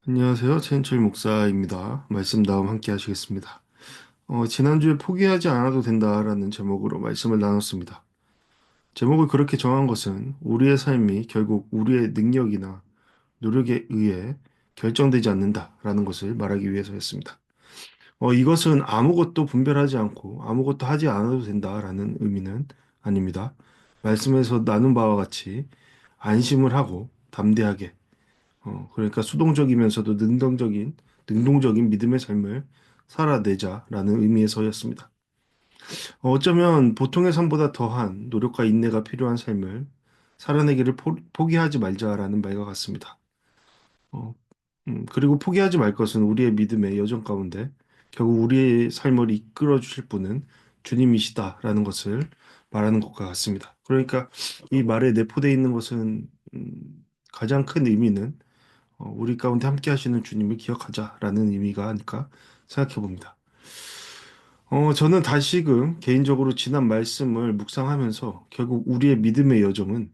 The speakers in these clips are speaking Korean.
안녕하세요. 최인철 목사입니다. 말씀 다음 함께 하시겠습니다. 지난주에 포기하지 않아도 된다라는 제목으로 말씀을 나눴습니다. 제목을 그렇게 정한 것은 우리의 삶이 결국 우리의 능력이나 노력에 의해 결정되지 않는다라는 것을 말하기 위해서였습니다. 이것은 아무것도 분별하지 않고 아무것도 하지 않아도 된다라는 의미는 아닙니다. 말씀에서 나눈 바와 같이 안심을 하고 담대하게 그러니까 수동적이면서도 능동적인 믿음의 삶을 살아내자라는 의미에서였습니다. 어쩌면 보통의 삶보다 더한 노력과 인내가 필요한 삶을 살아내기를 포기하지 말자라는 말과 같습니다. 어, 그리고 포기하지 말 것은 우리의 믿음의 여정 가운데 결국 우리의 삶을 이끌어 주실 분은 주님이시다라는 것을 말하는 것과 같습니다. 그러니까 이 말에 내포되어 있는 것은 가장 큰 의미는 우리 가운데 함께 하시는 주님을 기억하자라는 의미가 아닐까 생각해 봅니다. 저는 다시금 개인적으로 지난 말씀을 묵상하면서 결국 우리의 믿음의 여정은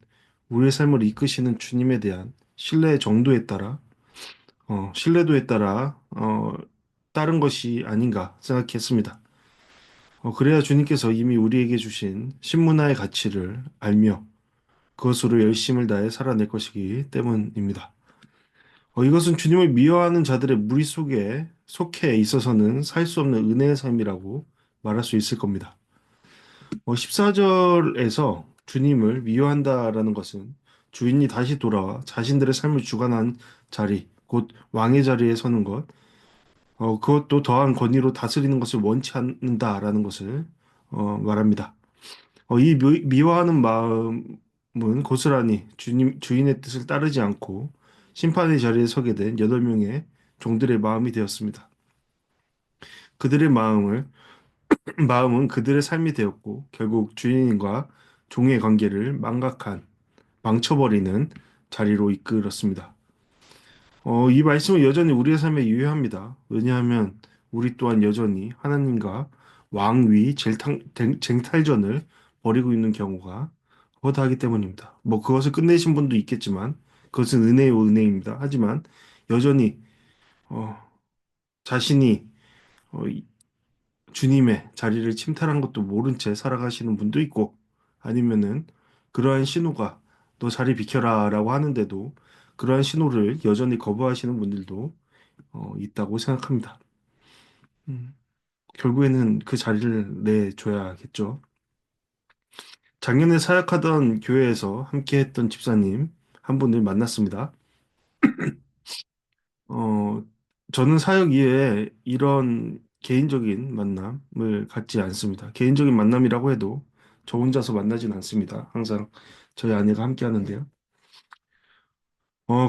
우리의 삶을 이끄시는 주님에 대한 신뢰의 정도에 따라, 신뢰도에 따라, 따른 것이 아닌가 생각했습니다. 그래야 주님께서 이미 우리에게 주신 신문화의 가치를 알며 그것으로 열심을 다해 살아낼 것이기 때문입니다. 이것은 주님을 미워하는 자들의 무리 속에 속해 있어서는 살 수 없는 은혜의 삶이라고 말할 수 있을 겁니다. 14절에서 주님을 미워한다라는 것은 주인이 다시 돌아와 자신들의 삶을 주관한 자리, 곧 왕의 자리에 서는 것, 그것도 더한 권위로 다스리는 것을 원치 않는다라는 것을 말합니다. 이 미워하는 마음은 고스란히 주인의 뜻을 따르지 않고 심판의 자리에 서게 된 8명의 종들의 마음이 되었습니다. 그들의 마음은 그들의 삶이 되었고, 결국 주인과 종의 관계를 망쳐버리는 자리로 이끌었습니다. 이 말씀은 여전히 우리의 삶에 유효합니다. 왜냐하면 우리 또한 여전히 하나님과 왕위 쟁탈전을 벌이고 있는 경우가 허다하기 때문입니다. 뭐 그것을 끝내신 분도 있겠지만 그것은 은혜요 은혜입니다. 하지만 여전히 어, 자신이 이 주님의 자리를 침탈한 것도 모른 채 살아가시는 분도 있고 아니면은 그러한 신호가 너 자리 비켜라라고 하는데도 그러한 신호를 여전히 거부하시는 분들도 있다고 생각합니다. 음, 결국에는 그 자리를 내줘야겠죠. 작년에 사역하던 교회에서 함께 했던 집사님 한 분을 만났습니다. 어, 저는 사역 이외에 이런 개인적인 만남을 갖지 않습니다. 개인적인 만남이라고 해도 저 혼자서 만나진 않습니다. 항상 저희 아내가 함께 하는데요.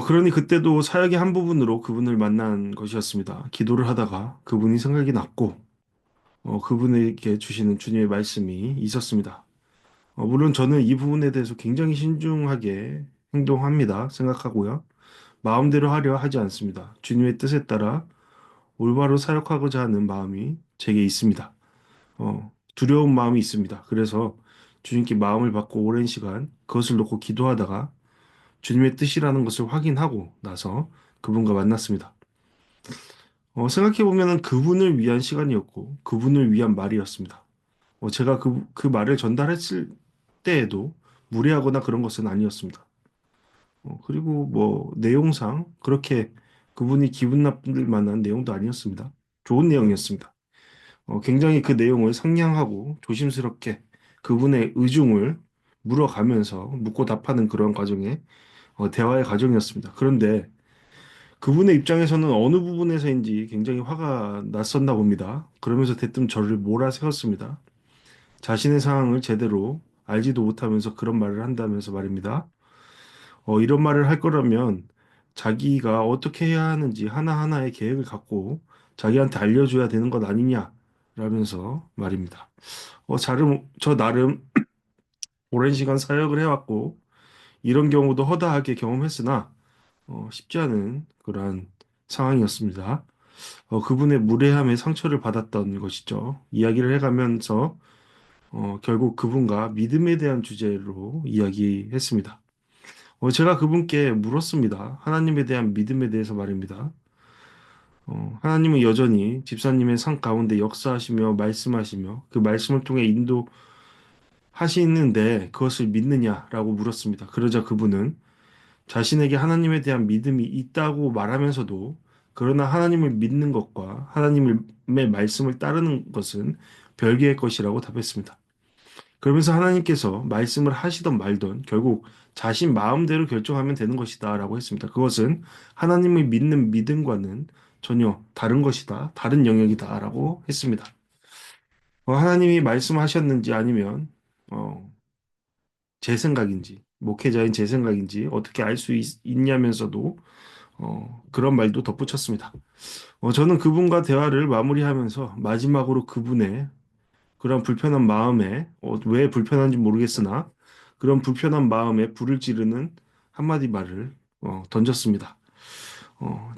그러니 그때도 사역의 한 부분으로 그분을 만난 것이었습니다. 기도를 하다가 그분이 생각이 났고, 그분에게 주시는 주님의 말씀이 있었습니다. 물론 저는 이 부분에 대해서 굉장히 신중하게 행동합니다. 생각하고요. 마음대로 하려 하지 않습니다. 주님의 뜻에 따라 올바로 사역하고자 하는 마음이 제게 있습니다. 두려운 마음이 있습니다. 그래서 주님께 마음을 받고 오랜 시간 그것을 놓고 기도하다가 주님의 뜻이라는 것을 확인하고 나서 그분과 만났습니다. 생각해 보면은 그분을 위한 시간이었고 그분을 위한 말이었습니다. 제가 그 말을 전달했을 때에도 무례하거나 그런 것은 아니었습니다. 그리고 뭐 내용상 그렇게 그분이 기분 나쁠 만한 내용도 아니었습니다. 좋은 내용이었습니다. 굉장히 그 내용을 상냥하고 조심스럽게 그분의 의중을 물어가면서 묻고 답하는 그런 과정의 대화의 과정이었습니다. 그런데 그분의 입장에서는 어느 부분에서인지 굉장히 화가 났었나 봅니다. 그러면서 대뜸 저를 몰아세웠습니다. 자신의 상황을 제대로 알지도 못하면서 그런 말을 한다면서 말입니다. 이런 말을 할 거라면 자기가 어떻게 해야 하는지 하나하나의 계획을 갖고 자기한테 알려줘야 되는 것 아니냐? 라면서 말입니다. 저 나름 오랜 시간 사역을 해왔고, 이런 경우도 허다하게 경험했으나, 쉽지 않은 그러한 상황이었습니다. 그분의 무례함에 상처를 받았던 것이죠. 이야기를 해가면서, 결국 그분과 믿음에 대한 주제로 이야기했습니다. 제가 그분께 물었습니다. 하나님에 대한 믿음에 대해서 말입니다. 하나님은 여전히 집사님의 삶 가운데 역사하시며 말씀하시며 그 말씀을 통해 인도하시는데 그것을 믿느냐라고 물었습니다. 그러자 그분은 자신에게 하나님에 대한 믿음이 있다고 말하면서도 그러나 하나님을 믿는 것과 하나님의 말씀을 따르는 것은 별개의 것이라고 답했습니다. 그러면서 하나님께서 말씀을 하시던 말던 결국 자신 마음대로 결정하면 되는 것이다라고 했습니다. 그것은 하나님을 믿는 믿음과는 전혀 다른 것이다, 다른 영역이다라고 했습니다. 하나님이 말씀하셨는지 아니면 어, 제 생각인지 목회자인 제 생각인지 어떻게 알 수 있냐면서도 그런 말도 덧붙였습니다. 저는 그분과 대화를 마무리하면서 마지막으로 그분의 그런 불편한 마음에, 왜 불편한지 모르겠으나, 그런 불편한 마음에 불을 지르는 한마디 말을 던졌습니다.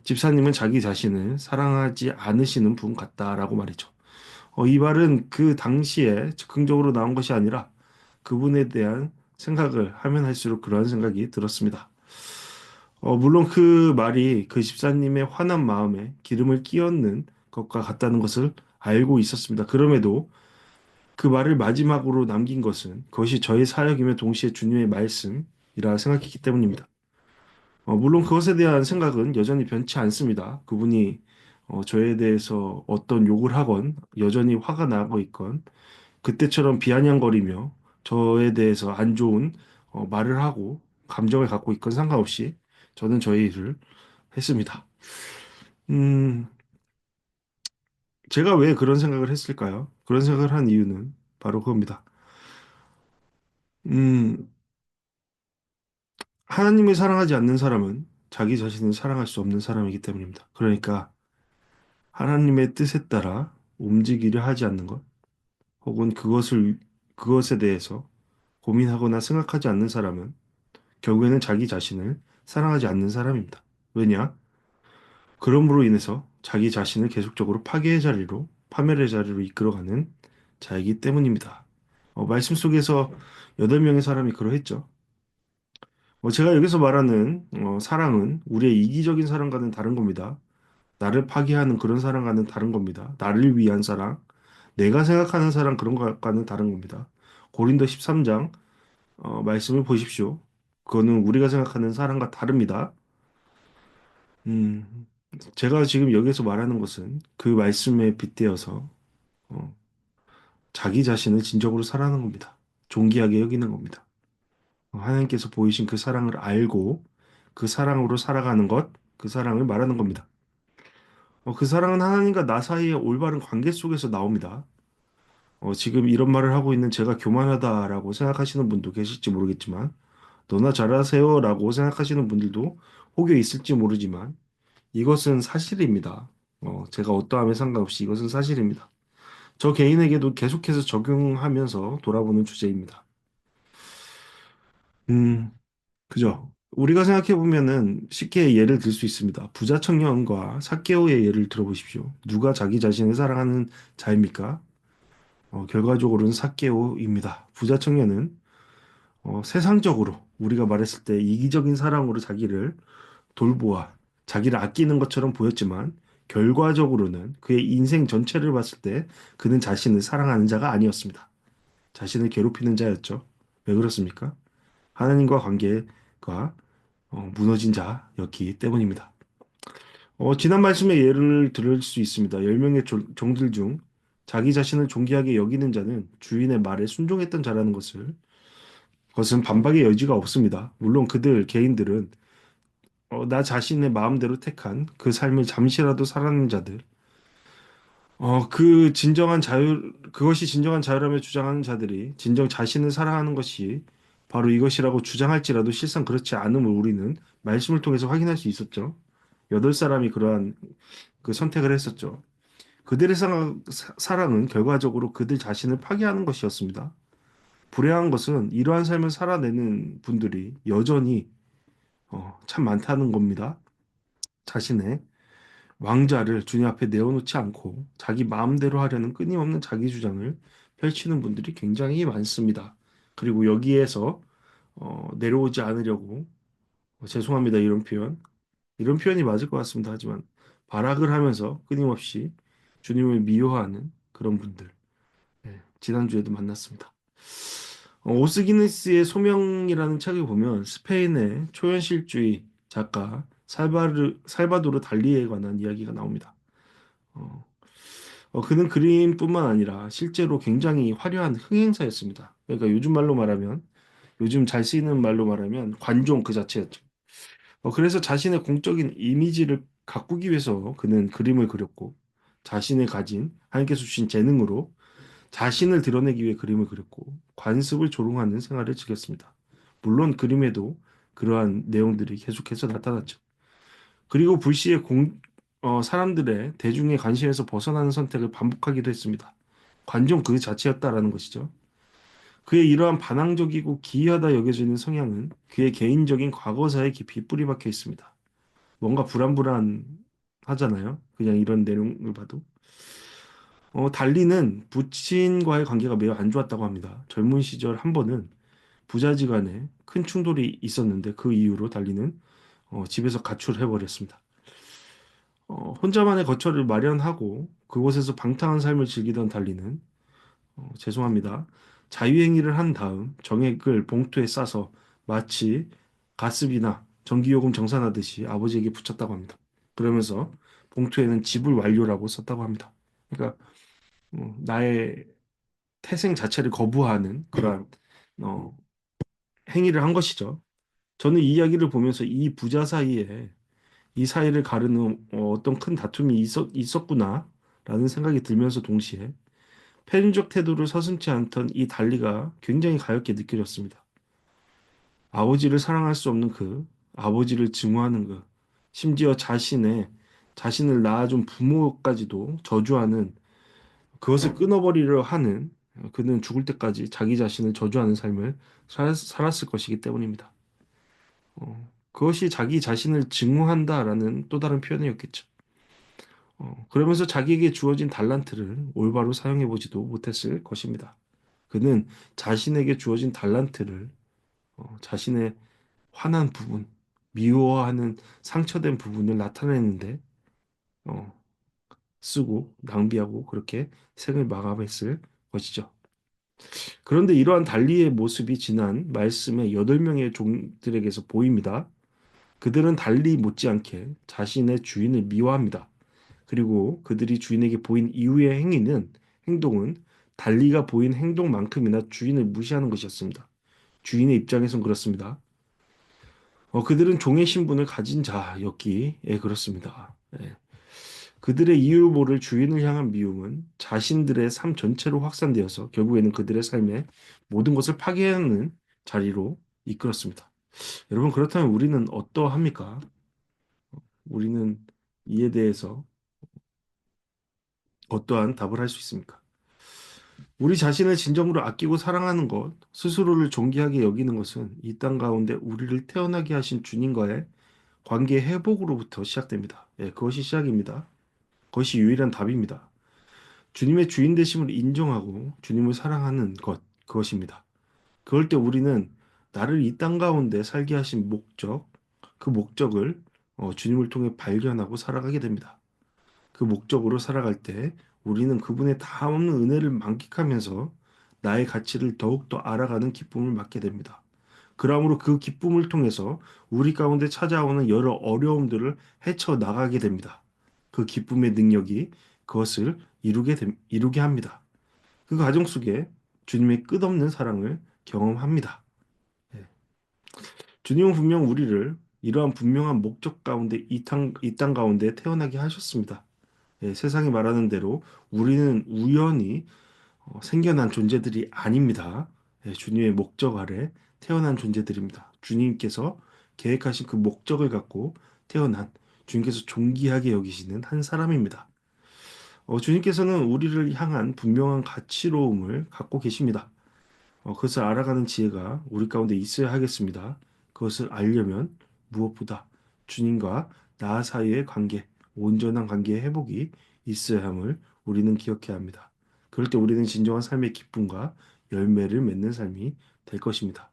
집사님은 자기 자신을 사랑하지 않으시는 분 같다라고 말이죠. 이 말은 그 당시에 즉흥적으로 나온 것이 아니라 그분에 대한 생각을 하면 할수록 그러한 생각이 들었습니다. 물론 그 말이 그 집사님의 화난 마음에 기름을 끼얹는 것과 같다는 것을 알고 있었습니다. 그럼에도 그 말을 마지막으로 남긴 것은 그것이 저의 사역이며 동시에 주님의 말씀이라 생각했기 때문입니다. 물론 그것에 대한 생각은 여전히 변치 않습니다. 그분이 저에 대해서 어떤 욕을 하건 여전히 화가 나고 있건 그때처럼 비아냥거리며 저에 대해서 안 좋은 말을 하고 감정을 갖고 있건 상관없이 저는 저의 일을 했습니다. 음, 제가 왜 그런 생각을 했을까요? 그런 생각을 한 이유는 바로 그겁니다. 음, 하나님을 사랑하지 않는 사람은 자기 자신을 사랑할 수 없는 사람이기 때문입니다. 그러니까 하나님의 뜻에 따라 움직이려 하지 않는 것, 혹은 그것에 대해서 고민하거나 생각하지 않는 사람은 결국에는 자기 자신을 사랑하지 않는 사람입니다. 왜냐? 그럼으로 인해서 자기 자신을 계속적으로 파멸의 자리로 이끌어가는 자이기 때문입니다. 말씀 속에서 8명의 사람이 그러했죠. 제가 여기서 말하는 사랑은 우리의 이기적인 사랑과는 다른 겁니다. 나를 파괴하는 그런 사랑과는 다른 겁니다. 나를 위한 사랑, 내가 생각하는 사랑 그런 것과는 다른 겁니다. 고린도 13장 말씀을 보십시오. 그거는 우리가 생각하는 사랑과 다릅니다. 음, 제가 지금 여기서 말하는 것은 그 말씀에 빗대어서 어, 자기 자신을 진정으로 사랑하는 겁니다. 존귀하게 여기는 겁니다. 하나님께서 보이신 그 사랑을 알고 그 사랑으로 살아가는 것, 그 사랑을 말하는 겁니다. 그 사랑은 하나님과 나 사이의 올바른 관계 속에서 나옵니다. 지금 이런 말을 하고 있는 제가 교만하다라고 생각하시는 분도 계실지 모르겠지만, 너나 잘하세요라고 생각하시는 분들도 혹여 있을지 모르지만, 이것은 사실입니다. 제가 어떠함에 상관없이 이것은 사실입니다. 저 개인에게도 계속해서 적용하면서 돌아보는 주제입니다. 음, 그죠? 우리가 생각해 보면은 쉽게 예를 들 수 있습니다. 부자 청년과 삭개오의 예를 들어보십시오. 누가 자기 자신을 사랑하는 자입니까? 결과적으로는 삭개오입니다. 부자 청년은 세상적으로 우리가 말했을 때 이기적인 사랑으로 자기를 돌보아 자기를 아끼는 것처럼 보였지만 결과적으로는 그의 인생 전체를 봤을 때 그는 자신을 사랑하는 자가 아니었습니다. 자신을 괴롭히는 자였죠. 왜 그렇습니까? 하나님과 관계가 무너진 자였기 때문입니다. 지난 말씀의 예를 들을 수 있습니다. 10명의 종들 중 자기 자신을 존귀하게 여기는 자는 주인의 말에 순종했던 자라는 그것은 반박의 여지가 없습니다. 물론 그들 개인들은 나 자신의 마음대로 택한 그 삶을 잠시라도 살아낸 자들, 그것이 진정한 자유라며 주장하는 자들이 진정 자신을 사랑하는 것이 바로 이것이라고 주장할지라도 실상 그렇지 않음을 우리는 말씀을 통해서 확인할 수 있었죠. 8사람이 그러한 그 선택을 했었죠. 그들의 사랑은 결과적으로 그들 자신을 파괴하는 것이었습니다. 불행한 것은 이러한 삶을 살아내는 분들이 여전히 참 많다는 겁니다. 자신의 왕좌를 주님 앞에 내어놓지 않고 자기 마음대로 하려는 끊임없는 자기 주장을 펼치는 분들이 굉장히 많습니다. 그리고 여기에서 내려오지 않으려고 죄송합니다. 이런 표현이 맞을 것 같습니다. 하지만 발악을 하면서 끊임없이 주님을 미워하는 그런 분들. 지난주에도 만났습니다. 오스기네스의 소명이라는 책을 보면 스페인의 초현실주의 작가 살바도르 달리에 관한 이야기가 나옵니다. 어, 그는 그림뿐만 아니라 실제로 굉장히 화려한 흥행사였습니다. 그러니까 요즘 잘 쓰이는 말로 말하면 관종 그 자체였죠. 그래서 자신의 공적인 이미지를 가꾸기 위해서 그는 그림을 그렸고 자신의 가진 하나님께서 주신 재능으로 자신을 드러내기 위해 그림을 그렸고 관습을 조롱하는 생활을 즐겼습니다. 물론 그림에도 그러한 내용들이 계속해서 나타났죠. 그리고 불시에 사람들의 대중의 관심에서 벗어나는 선택을 반복하기도 했습니다. 관종 그 자체였다라는 것이죠. 그의 이러한 반항적이고 기이하다 여겨지는 성향은 그의 개인적인 과거사에 깊이 뿌리박혀 있습니다. 뭔가 불안불안하잖아요. 그냥 이런 내용을 봐도. 달리는 부친과의 관계가 매우 안 좋았다고 합니다. 젊은 시절 한 번은 부자지간에 큰 충돌이 있었는데 그 이후로 달리는 집에서 가출해버렸습니다. 혼자만의 거처를 마련하고 그곳에서 방탕한 삶을 즐기던 달리는 죄송합니다. 자유행위를 한 다음 정액을 봉투에 싸서 마치 가스비나 전기요금 정산하듯이 아버지에게 붙였다고 합니다. 그러면서 봉투에는 집을 완료라고 썼다고 합니다. 그러니까 나의 태생 자체를 거부하는 그러한 어, 행위를 한 것이죠. 저는 이 이야기를 보면서 이 부자 사이에 이 사이를 가르는 어떤 큰 다툼이 있었구나라는 생각이 들면서 동시에 편인적 태도를 서슴지 않던 이 달리가 굉장히 가엽게 느껴졌습니다. 아버지를 사랑할 수 없는 그, 아버지를 증오하는 그, 심지어 자신을 낳아준 부모까지도 저주하는 그것을 끊어버리려 하는 그는 죽을 때까지 자기 자신을 저주하는 삶을 살았을 것이기 때문입니다. 그것이 자기 자신을 증오한다라는 또 다른 표현이었겠죠. 그러면서 자기에게 주어진 달란트를 올바로 사용해보지도 못했을 것입니다. 그는 자신에게 주어진 달란트를 자신의 화난 부분, 미워하는 상처된 부분을 나타내는데 어, 쓰고 낭비하고 그렇게 생을 마감했을 것이죠. 그런데 이러한 달리의 모습이 지난 말씀의 8명의 종들에게서 보입니다. 그들은 달리 못지않게 자신의 주인을 미워합니다. 그리고 그들이 주인에게 보인 이후의 행동은 달리가 보인 행동만큼이나 주인을 무시하는 것이었습니다. 주인의 입장에선 그렇습니다. 그들은 종의 신분을 가진 자였기에 그렇습니다. 예. 그들의 이유 모를 주인을 향한 미움은 자신들의 삶 전체로 확산되어서 결국에는 그들의 삶의 모든 것을 파괴하는 자리로 이끌었습니다. 여러분, 그렇다면 우리는 어떠합니까? 우리는 이에 대해서 어떠한 답을 할 수 있습니까? 우리 자신을 진정으로 아끼고 사랑하는 것, 스스로를 존귀하게 여기는 것은 이 땅 가운데 우리를 태어나게 하신 주님과의 관계 회복으로부터 시작됩니다. 예, 그것이 시작입니다. 그것이 유일한 답입니다. 주님의 주인 되심을 인정하고 주님을 사랑하는 것, 그것입니다. 그럴 때 우리는 나를 이 땅 가운데 살게 하신 목적, 그 목적을 주님을 통해 발견하고 살아가게 됩니다. 그 목적으로 살아갈 때 우리는 그분의 다 없는 은혜를 만끽하면서 나의 가치를 더욱더 알아가는 기쁨을 맞게 됩니다. 그러므로 그 기쁨을 통해서 우리 가운데 찾아오는 여러 어려움들을 헤쳐 나가게 됩니다. 그 기쁨의 능력이 그것을 이루게 합니다. 그 과정 속에 주님의 끝없는 사랑을 경험합니다. 예. 주님은 분명 우리를 이러한 분명한 목적 가운데 이 땅 가운데 태어나게 하셨습니다. 예, 세상이 말하는 대로 우리는 우연히 생겨난 존재들이 아닙니다. 예, 주님의 목적 아래 태어난 존재들입니다. 주님께서 계획하신 그 목적을 갖고 태어난 주님께서 존귀하게 여기시는 한 사람입니다. 주님께서는 우리를 향한 분명한 가치로움을 갖고 계십니다. 그것을 알아가는 지혜가 우리 가운데 있어야 하겠습니다. 그것을 알려면 무엇보다 주님과 나 사이의 관계, 온전한 관계의 회복이 있어야 함을 우리는 기억해야 합니다. 그럴 때 우리는 진정한 삶의 기쁨과 열매를 맺는 삶이 될 것입니다.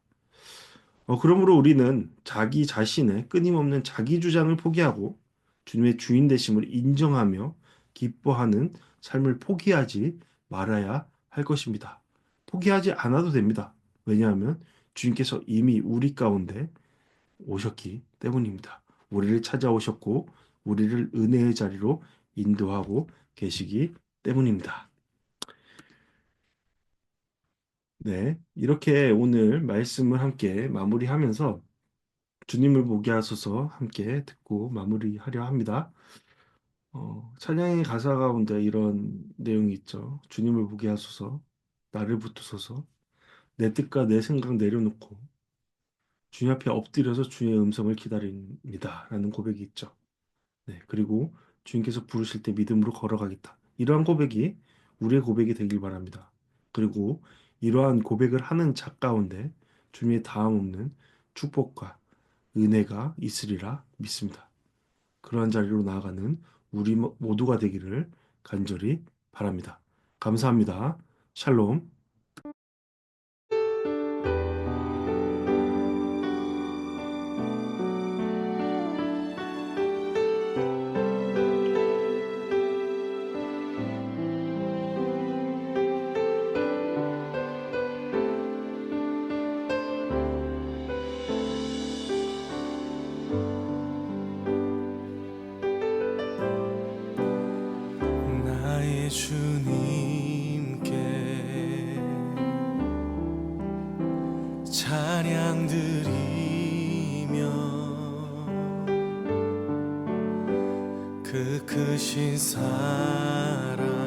그러므로 우리는 자기 자신의 끊임없는 자기 주장을 포기하고 주님의 주인 되심을 인정하며 기뻐하는 삶을 포기하지 말아야 할 것입니다. 포기하지 않아도 됩니다. 왜냐하면 주님께서 이미 우리 가운데 오셨기 때문입니다. 우리를 찾아오셨고 우리를 은혜의 자리로 인도하고 계시기 때문입니다. 네, 이렇게 오늘 말씀을 함께 마무리하면서 주님을 보게 하소서 함께 듣고 마무리하려 합니다. 찬양의 가사 가운데 이런 내용이 있죠. 주님을 보게 하소서, 나를 붙드소서, 내 뜻과 내 생각 내려놓고 주님 앞에 엎드려서 주의 음성을 기다립니다. 라는 고백이 있죠. 네, 그리고 주님께서 부르실 때 믿음으로 걸어가겠다. 이러한 고백이 우리의 고백이 되길 바랍니다. 그리고 이러한 고백을 하는 자 가운데 주님의 다음 없는 축복과 은혜가 있으리라 믿습니다. 그러한 자리로 나아가는 우리 모두가 되기를 간절히 바랍니다. 감사합니다. 샬롬. 나의 주님께 찬양 드리며 그 크신 사랑